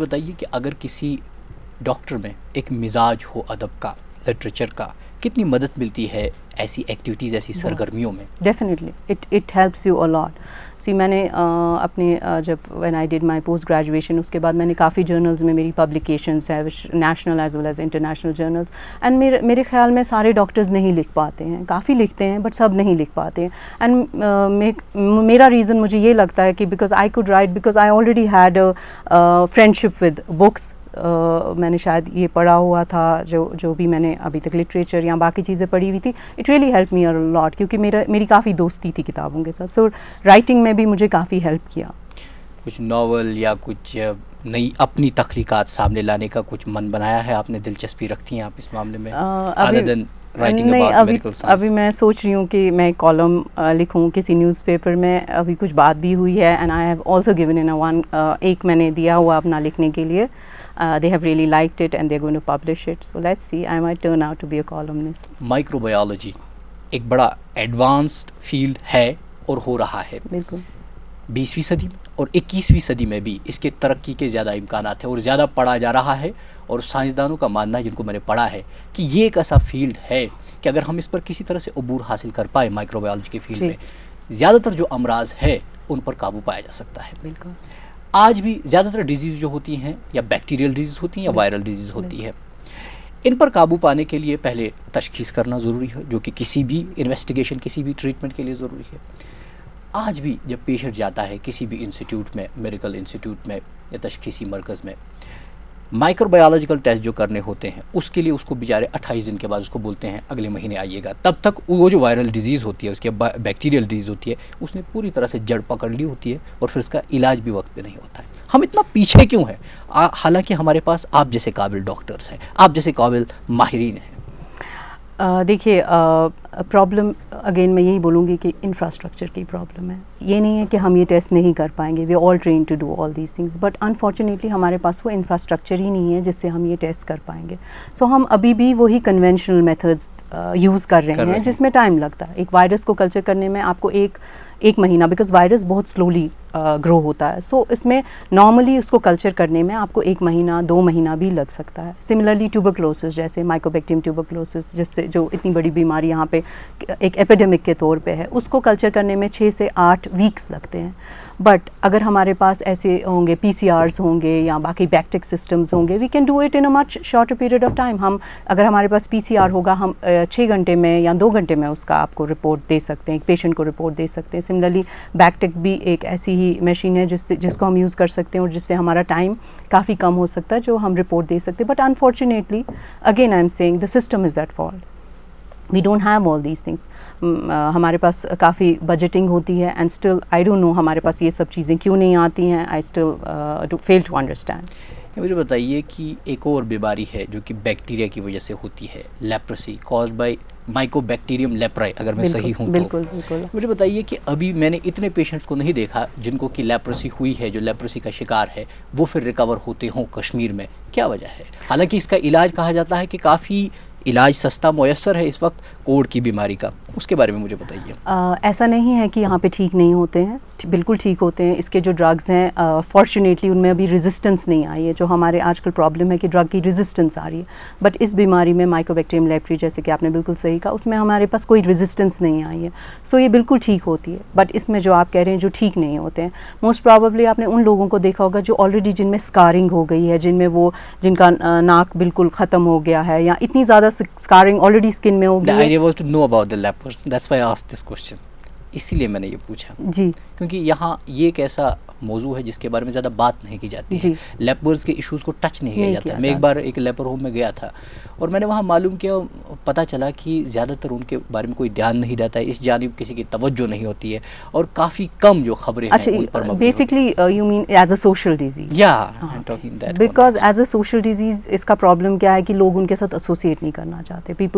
बताइए कि अगर किसी डॉक्टर में एक मिजाज हो अदब का, लिटरेचर का, कितनी मदद मिलती है ऐसी एक्टिविटीज़, ऐसी सरगर्मियों में? Definitely it helps you a lot. See मैंने अपने जब when I did my post graduation, उसके बाद मैंने काफ़ी जर्नल्स में मेरी पब्लिकेशंस है, national as well as international journals. And मेरे ख्याल में सारे डॉक्टर्स नहीं लिख पाते हैं, काफ़ी लिखते हैं बट सब नहीं लिख पाते हैं। एंड मेरा रीज़न मुझे ये लगता है कि because I could write, because I already had a friendship with books. मैंने शायद ये पढ़ा हुआ था, जो भी मैंने अभी तक लिटरेचर या बाकी चीज़ें पढ़ी हुई थी, it really help me a lot, क्योंकि मेरी काफ़ी दोस्ती थी किताबों के साथ। सो राइटिंग में भी मुझे काफ़ी हेल्प किया। कुछ नावल या कुछ नई अपनी तख्लीकात सामने लाने का कुछ मन बनाया है आपने? दिलचस्पी रखती हैं आप इस मामले में? अभी मैं सोच रही हूँ कि मैं कॉलम लिखूँ किसी न्यूज़पेपर में। अभी कुछ बात भी हुई है and I have also given in एक मैंने दिया हुआ अपना लिखने के लिए। They have really liked it and they're going to publish it. So let's see, I might turn out to be a columnist. Microbiology एक बड़ा एडवांस्ड फील्ड है और हो रहा है। बिल्कुल। 20वीं सदी में और 21वीं सदी में भी इसके तरक्की के ज़्यादा इम्कानात हैं और ज़्यादा पढ़ा जा रहा है। और साइंसदानों का मानना है, जिनको मैंने पढ़ा है, कि ये एक ऐसा फील्ड है कि अगर हम इस पर किसी तरह से अबूर हासिल कर पाए माइक्रोबायोलॉजी के फील्ड में, ज़्यादातर जो अमराज है उन पर काबू पाया जा सकता है। बिल्कुल। आज भी ज़्यादातर डिजीज़ जो होती हैं या बैक्टीरियल डिजीज़ होती हैं या वायरल डिजीज़ होती है, इन पर काबू पाने के लिए पहले तशखीस करना ज़रूरी है, जो कि किसी भी इन्वेस्टिगेशन, किसी भी ट्रीटमेंट के लिए ज़रूरी है। आज भी जब पेशेंट जाता है किसी भी इंस्टीट्यूट में, मेडिकल इंस्टीट्यूट में या तशखीसी मरकज़ में, माइक्रोबायोलॉजिकल टेस्ट जो करने होते हैं उसके लिए उसको बेचारे 28 दिन के बाद उसको बोलते हैं अगले महीने आइएगा। तब तक वो जो वायरल डिजीज़ होती है, उसके बैक्टीरियल डिजीज़ होती है, उसने पूरी तरह से जड़ पकड़ ली होती है और फिर उसका इलाज भी वक्त पे नहीं होता है। हम इतना पीछे क्यों हैं, हालांकि हमारे पास आप जैसे काबिल डॉक्टर्स हैं, आप जैसे काबिल माहिरीन हैं? देखिए, प्रॉब्लम अगेन मैं यही बोलूँगी कि इंफ्रास्ट्रक्चर की प्रॉब्लम है। ये नहीं है कि हम ये टेस्ट नहीं कर पाएंगे, we all train to do all these things, but unfortunately हमारे पास वो इंफ्रास्ट्रक्चर ही नहीं है जिससे हम ये टेस्ट कर पाएंगे। सो हम अभी भी वही कन्वेंशनल मेथड्स यूज़ कर रहे हैं जिसमें टाइम लगता है। एक वायरस को कल्चर करने में आपको एक महीना, बिकॉज वायरस बहुत स्लोली ग्रो होता है, सो इसमें नॉर्मली उसको कल्चर करने में आपको 1 महीना 2 महीना भी लग सकता है। सिमिलरली ट्यूबरक्लोसिस, जैसे माइकोबैक्टीरियम ट्यूबरक्लोसिस, जिससे जो इतनी बड़ी बीमारी यहाँ पे एक एपिडेमिक के तौर पे है, उसको कल्चर करने में 6 से 8 वीक्स लगते हैं। बट अगर हमारे पास ऐसे होंगे PCRs होंगे या बाकी बैक्टेक सिस्टम्स होंगे, we can do it in a much shorter period of time. अगर हमारे पास PCR होगा, हम 6 घंटे में या 2 घंटे में उसका आपको रिपोर्ट दे सकते हैं, एक पेशेंट को रिपोर्ट दे सकते हैं। सिमिलरली बैक्टेक भी एक ऐसी ही मशीन है जिसको हम यूज़ कर सकते हैं और जिससे हमारा टाइम काफ़ी कम हो सकता है, जो हम रिपोर्ट दे सकते हैं। But unfortunately again I am saying the system is at fault, we don't have all these things. हमारे पास काफ़ी बजटिंग होती है and still I don't know हमारे पास ये सब चीज़ें क्यों नहीं आती हैं। I still fail to understand. मुझे बताइए कि एक और बीमारी है जो कि बैक्टीरिया की वजह से होती है, leprosy, caused by Mycobacterium leprae, अगर मैं सही हूँ तो। बिल्कुल। मुझे बताइए कि अभी मैंने इतने पेशेंट्स को नहीं देखा जिनको कि लेप्रेसी हुई है, जो लेप्रेसी का शिकार है, वो फिर रिकवर होते हों कश्मीर में। क्या वजह है? हालांकि इसका इलाज कहा जाता है कि काफ़ी इलाज सस्ता मुयस्सर है इस वक्त कोढ़ की बीमारी का, उसके बारे में मुझे बताइए। ऐसा नहीं है कि यहाँ पे ठीक नहीं होते हैं, बिल्कुल ठीक होते हैं। इसके जो ड्रग्स हैं, फॉर्चुनेटली उनमें अभी रेजिस्टेंस नहीं आई है, जो हमारे आजकल प्रॉब्लम है कि ड्रग की रेजिस्टेंस आ रही है। बट इस बीमारी में माइकोबैक्टीरियम लेप्री, जैसे कि आपने बिल्कुल सही कहा, उसमें हमारे पास कोई रेजिस्टेंस नहीं आई है, सो ये बिल्कुल ठीक होती है। बट इसमें जो आप कह रहे हैं जो ठीक नहीं होते हैं, मोस्ट प्रॉबली आपने उन लोगों को देखा होगा जो ऑलरेडी जिनमें स्कारिंग हो गई है, जिनका नाक बिल्कुल ख़त्म हो गया है या इतनी ज़्यादा स्कारिंग ऑलरेडी स्किन में हो गई है। The idea was to know about the lepers. That's why I asked this question. इसीलिए मैंने ये पूछा जी, क्योंकि यहाँ ये एक ऐसा मौजू है जिसके बारे में ज़्यादा बात नहीं की जाती है। लेपर्स के इश्यूज़ को टच नहीं किया जाता। मैं एक बार एक लेपर होम में गया था और मैंने वहाँ मालूम किया, पता चला कि ज़्यादातर उनके बारे में कोई ध्यान नहीं रहता है, इस जानिब किसी की तवज्जो नहीं होती है और काफ़ी कम जो खबरें हैं उन पर मबनी। Basically you mean as a social disease? या I am talking that, because as a social disease इसका प्रॉब्लम क्या है कि लोग उनके साथ एसोसिएट नहीं करना चाहते।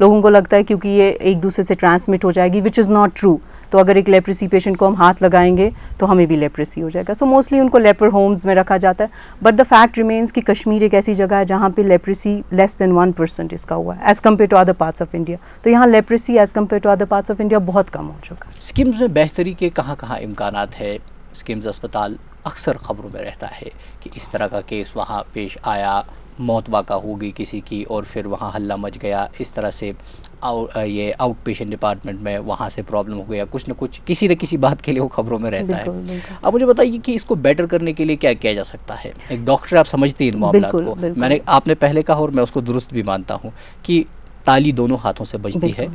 लोगों को लगता है क्योंकि ये एक दूसरे से ट्रांसमिट हो जाएगी, विच इज़ नॉट ट्रू। तो अगर एक लेप्रेसी पेशेंट को हम हाथ लगाएंगे तो हमें भी लेप्रेसी हो जाएगा। सो मोस्टली उनको लेपर होम्स में रखा जाता है। बट द फैक्ट रिमेन्स कि कश्मीर एक ऐसी जगह है जहाँ पे लेप्रेसी लेस देन 1% इसका हुआ है as compare to other parts of India. तो यहाँ leprosy as compare to other parts of India बहुत कम हो चुका है। स्किम्स में बेहतरी के कहाँ कहाँ इम्कानात है? स्किम्स अस्पताल अक्सर ख़बरों में रहता है कि इस तरह का केस वहाँ पेश आया, मौत वाक़ा हो गई किसी की और फिर वहाँ हल्ला मच गया, इस तरह से ये आउट पेशेंट डिपार्टमेंट में वहाँ से प्रॉब्लम हो गया, कुछ न कुछ किसी न किसी बात के लिए वो खबरों में रहता है। अब मुझे बताइए कि इसको बेटर करने के लिए क्या किया जा सकता है? एक डॉक्टर आप समझते हैं इन मामलों को, आपने पहले कहा और मैं उसको दुरुस्त भी मानता हूँ कि ताली दोनों हाथों से बजती है,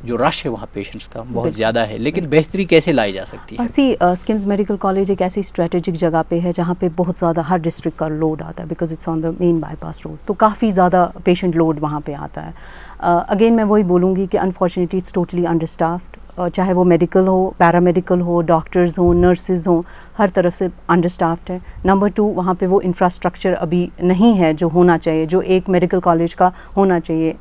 जो रश है वहाँ पेशेंट्स का बहुत ज़्यादा है, लेकिन बेहतरी कैसे लाई जा सकती है? स्किम्स मेडिकल कॉलेज एक ऐसी स्ट्रेटेजिक जगह पे है जहाँ पे बहुत ज़्यादा हर डिस्ट्रिक्ट का लोड आता है, because it's on the main bypass road, तो काफ़ी ज़्यादा पेशेंट लोड वहाँ पे आता है। अगेन मैं वही बोलूँगी कि अनफॉर्चुनेटली इट्स टोटली अंडरस्टाफ्ड, चाहे वो मेडिकल हो, पैरामेडिकल हो, डॉक्टर्स हो, नर्सेज हों, हर तरफ से अंडरस्टाफ्ड है। नंबर 2, वहाँ पे वो इंफ्रास्ट्रक्चर अभी नहीं है जो होना चाहिए, जो एक मेडिकल कॉलेज का होना चाहिए।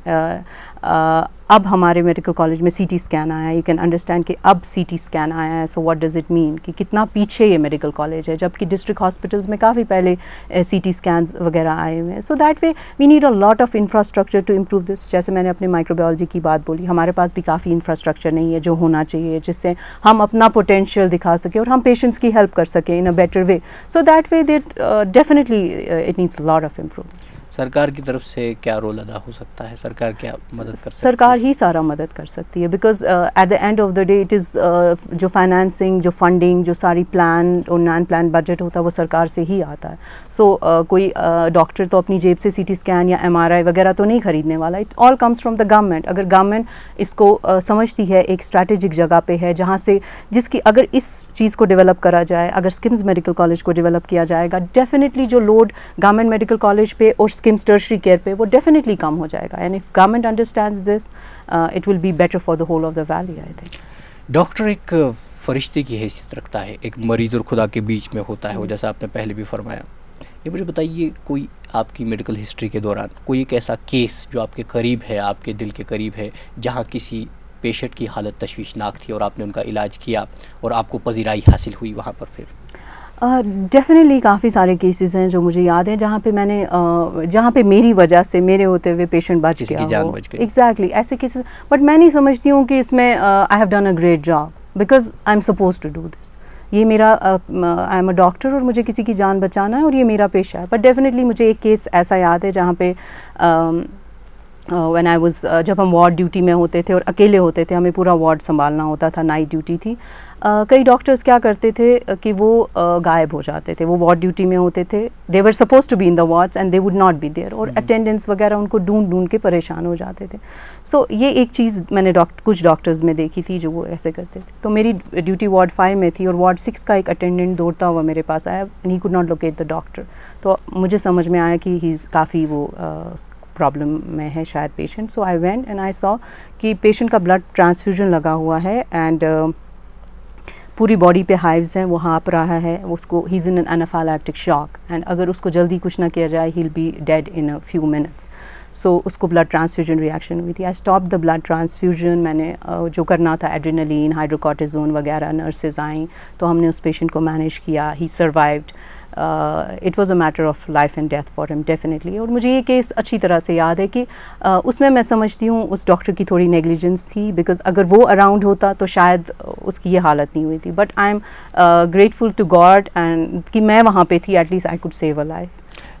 अब हमारे मेडिकल कॉलेज में सीटी स्कैन आया है, यू कैन अंडरस्टैंड कि अब सीटी स्कैन आया है, so what does it mean कि कितना पीछे ये मेडिकल कॉलेज है, जबकि डिस्ट्रिक्ट हॉस्पिटल्स में काफ़ी पहले सीटी स्कैन्स वगैरह आए हुए हैं। So that way we need a lot of infrastructure to improve this. जैसे मैंने अपने माइक्रोबायोलॉजी की बात बोली, हमारे पास भी काफ़ी इंफ्रास्ट्रक्चर नहीं है जो होना चाहिए, जिससे हम अपना पोटेंशियल दिखा सकें और हम पेशेंट्स की हेल्प कर सकें in a better way. So that way that definitely it needs lot of improvement. सरकार की तरफ से क्या रोल अदा हो सकता है? सरकार क्या मदद कर सकती है? सरकार ही सारा मदद कर सकती है, because at the end of the day it is जो फाइनेंसिंग, जो फंडिंग, जो सारी प्लान और नॉन प्लान बजट होता है वो सरकार से ही आता है। सो कोई डॉक्टर तो अपनी जेब से सीटी स्कैन या MRI वगैरह तो नहीं खरीदने वाला, it all comes from the government. अगर गवर्नमेंट इसको समझती है एक स्ट्रैटेजिक जगह पे है जहाँ से जिसकी अगर इस चीज़ को डेवलप करा जाए, अगर स्किम्स मेडिकल कॉलेज को डेवलप किया जाएगा, डेफिनेटली जो लोड गवर्नमेंट मेडिकल कॉलेज पे और स्किम्स टर्शरी केयर पे वो डेफिनेटली कम हो जाएगा। And if government understands this it will be better for the whole of the valley, I think. Doctor एक फरिश्ते की हैसियत रखता है, एक मरीज़ और खुदा के बीच में होता है वो, जैसा आपने पहले भी फरमाया। ये मुझे बताइए, कोई आपकी मेडिकल हिस्ट्री के दौरान कोई एक ऐसा केस जो आपके करीब है, आपके दिल के करीब है, जहाँ किसी पेशेंट की हालत तशवीशनाक थी और आपने उनका इलाज किया और आपको पजीराई हासिल हुई वहाँ पर? फिर डेफिनेटली काफ़ी सारे केसेस हैं जो मुझे याद हैं जहाँ पे मैंने जहाँ पे मेरी वजह से, मेरे होते हुए पेशेंट बच गया, जान बच गई। एग्जैक्टली ऐसे केसेस। बट मैं नहीं समझती हूँ कि इसमें I have done a great job because I am suppose to do this. ये मेरा आई एम अ डॉक्टर और मुझे किसी की जान बचाना है और ये मेरा पेशा है। बट डेफिनेटली मुझे एक केस ऐसा याद है जहाँ पे व्हेन आई वाज, जब हम वार्ड ड्यूटी में होते थे और अकेले होते थे, हमें पूरा वार्ड संभालना होता था, नाइट ड्यूटी थी। कई डॉक्टर्स क्या करते थे कि वो गायब हो जाते थे, वो वार्ड ड्यूटी में होते थे, they were suppose to be in the wards and they would not be there, और अटेंडेंस वगैरह उनको ढूंढ के परेशान हो जाते थे। सो ये एक चीज़ मैंने कुछ डॉक्टर्स में देखी थी जो वो ऐसे करते थे। तो मेरी ड्यूटी वार्ड 5 में थी और वार्ड 6 का एक अटेंडेंट दौड़ता हुआ मेरे पास आया and he could not locate the doctor. तो मुझे समझ में आया कि ही काफ़ी वो प्रॉब्लम में है शायद patient. So I went and I saw कि पेशेंट का ब्लड ट्रांसफ्यूजन लगा हुआ है एंड पूरी बॉडी पे हाइव्स हैं, वो हाँप रहा है, उसको he is in an anaphylactic shock and अगर उसको जल्दी कुछ ना किया जाए he will be dead in a few minutes. So उसको ब्लड ट्रांसफ्यूजन रिएक्शन हुई थी। I stop the blood transfusion. मैंने जो करना था, एड्रेनलिन, हाइड्रोकॉर्टिजोन वगैरह, नर्सेज आई तो हमने उस पेशेंट को मैनेज किया, he survived. It was a matter of life and death for him definitely. और मुझे ये केस अच्छी तरह से याद है कि उसमें मैं समझती हूँ उस डॉक्टर की थोड़ी नेग्लिजेंस थी, बिकॉज अगर वो अराउंड होता तो शायद उसकी ये हालत नहीं हुई थी। But I am grateful to God and कि मैं वहाँ पे थी, at least I could save a life.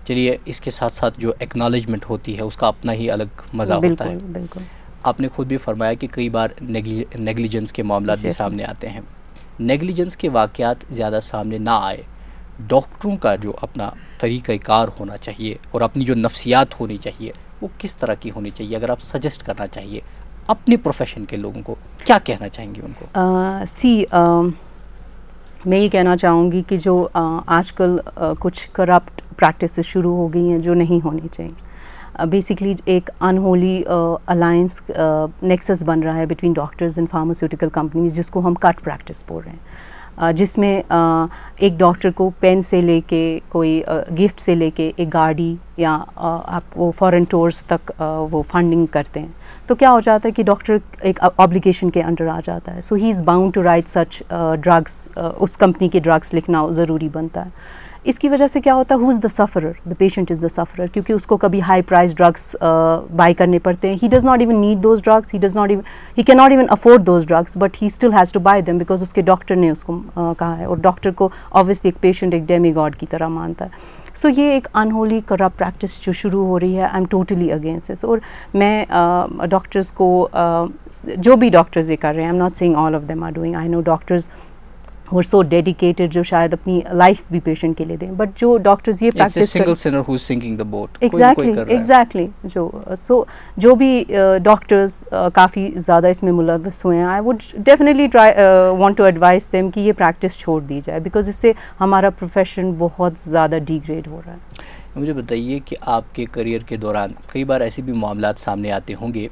चलिए, इसके साथ साथ जो एक्नॉलेजमेंट होती है उसका अपना ही अलग मज़ा होता है। बिल्कुल। आपने खुद भी फरमाया कि कई बार नेग्लिजेंस के मामला भी सामने आते हैं। नेग्लिजेंस के वाक़यात ज़्यादा सामने ना आए, डॉक्टरों का जो अपना तरीक़ाकार होना चाहिए और अपनी जो नफ्सियात होनी चाहिए वो किस तरह की होनी चाहिए? अगर आप सजेस्ट करना चाहिए अपने प्रोफेशन के लोगों को, क्या कहना चाहेंगे उनको? मैं ये कहना चाहूँगी कि जो आजकल कुछ करप्ट प्रैक्टिसेस शुरू हो गई हैं जो नहीं होनी चाहिए। बेसिकली एक अनहोली अलायंस नेक्सस बन रहा है between doctors and pharmaceutical companies, जिसको हम कट प्रैक्टिस बोल रहे हैं, जिसमें एक डॉक्टर को पेन से लेके, कोई गिफ्ट से लेके एक गाड़ी या आप वो फॉरेन टूर्स तक वो फंडिंग करते हैं। तो क्या हो जाता है कि डॉक्टर एक ऑब्लिगेशन के अंडर आ जाता है, so he is bound to write such drugs, उस कंपनी के ड्रग्स लिखना ज़रूरी बनता है। इसकी वजह से क्या होता है, who is the sufferer, the patient is the sufferer, क्योंकि उसको कभी हाई प्राइस ड्रग्स बाय करने पड़ते हैं. He does not even need those drugs, he can not even afford those drugs, but he still has to buy them because उसके doctor ने उसको कहा है, और डॉक्टर को ऑब्वियसली एक पेशेंट एक डेमी गॉड की तरह मानता है. सो ये एक अनहोली करप्ट प्रैक्टिस जो शुरू हो रही है, I am totally against this. और मैं डॉक्टर्स को जो भी डॉक्टर्स ये कर रहे हैं, I am not saying all of them are doing, I know doctors who are so dedicated जो शायद अपनी लाइफ भी पेशेंट के लिए दें, बट जो डॉक्टर्स ये practice single sinner who is sinking the boat. Exactly जो भी डॉक्टर्स काफ़ी ज़्यादा इसमें मुलव्वस हुए हैं, I would definitely want to advise them कि ये प्रैक्टिस छोड़ दी जाए, बिकॉज इससे हमारा प्रोफेशन बहुत ज़्यादा डिग्रेड हो रहा है. मुझे बताइए कि आपके करियर के दौरान कई बार ऐसे भी मामलात सामने आते होंगे,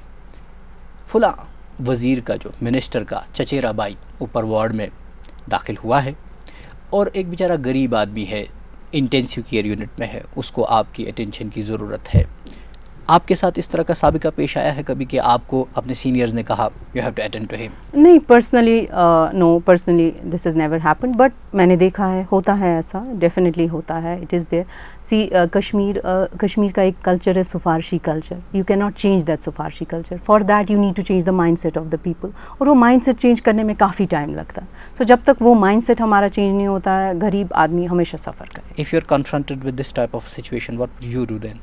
फुला वज़ीर का जो मिनिस्टर का चचेरा भाई ऊपर वार्ड में दाखिल हुआ है और एक बेचारा गरीब आदमी है, इंटेंसिव केयर यूनिट में है, उसको आपकी अटेंशन की ज़रूरत है. आपके साथ इस तरह का साबिका पेश आया है कभी कि आपको अपने सीनियर्स ने कहा you have to attend to him? नहीं, personally no, personally this is never happen, but मैंने देखा है, होता है ऐसा, डेफिनेटली होता है, it is there. See Kashmir का एक कल्चर है सिफारशी culture. You can not change that सिफारशी culture. For that you need to change the mind set of the people, और वो माइंड सेट चेंज करने में काफ़ी टाइम लगता है. सो जब तक वो माइंड सेट हमारा चेंज नहीं होता है, गरीब आदमी हमेशा सफ़र करे. If you are confronted with this type of situation, what would you do then?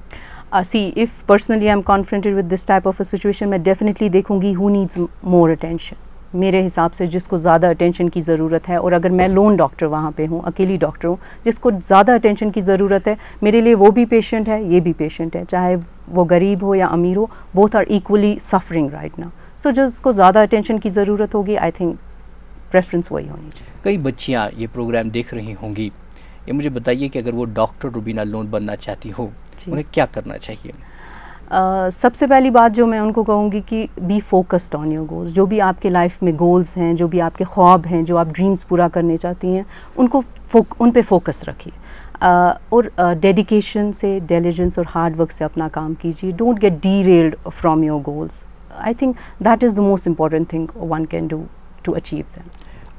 See, if personally I'm confronted with this type of a situation, मैं definitely देखूंगी who needs more attention. मेरे हिसाब से जिसको ज़्यादा अटेंशन की ज़रूरत है, और अगर मैं लोन डॉक्टर वहाँ पे हूँ, अकेली डॉक्टर हूँ, जिसको ज़्यादा अटेंशन की ज़रूरत है, मेरे लिए वो भी पेशेंट है, ये भी पेशेंट है, चाहे वो गरीब हो या अमीर हो, both are equally suffering right now. So जिसको ज़्यादा अटेंशन की ज़रूरत होगी, आई थिंक प्रेफरेंस वही होनी चाहिए. कई बच्चियाँ ये प्रोग्राम देख रही होंगी, ये मुझे बताइए कि अगर वो डॉक्टर रुबीना लोन बनना चाहती हो, उन्हें क्या करना चाहिए? सबसे पहली बात जो मैं उनको कहूँगी कि be focused on your goals. जो भी आपके लाइफ में गोल्स हैं, जो भी आपके ख्वाब हैं, जो आप ड्रीम्स पूरा करने चाहती हैं, उन पे फोकस रखिए, और डेडिकेशन से, डिलिजेंस और हार्ड वर्क से अपना काम कीजिए. Don't get derailed from your goals. I think that is the most important thing one can do to achieve them.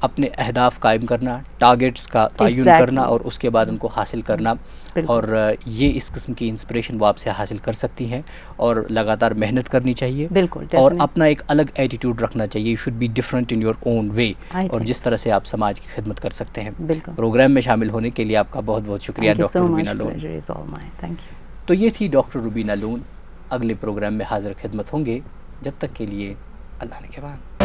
अपने अहदाफ कायम करना, टारगेट्स का तयन करना और उसके बाद उनको हासिल करना, और ये इस किस्म की इंस्पिरेशन वो आपसे हासिल कर सकती हैं, और लगातार मेहनत करनी चाहिए. बिल्कुल. और अपना एक अलग एटीट्यूड रखना चाहिए. You should be different in your own way, और जिस तरह से आप समाज की खिदमत कर सकते हैं. प्रोग्राम में शामिल होने के लिए आपका बहुत बहुत शुक्रिया डॉक्टर रुबीना लोन. तो ये थी डॉक्टर रुबीना लोन. अगले प्रोग्राम में हाजिर खिदमत होंगे. जब तक के लिए अल्लाह ने के बाद.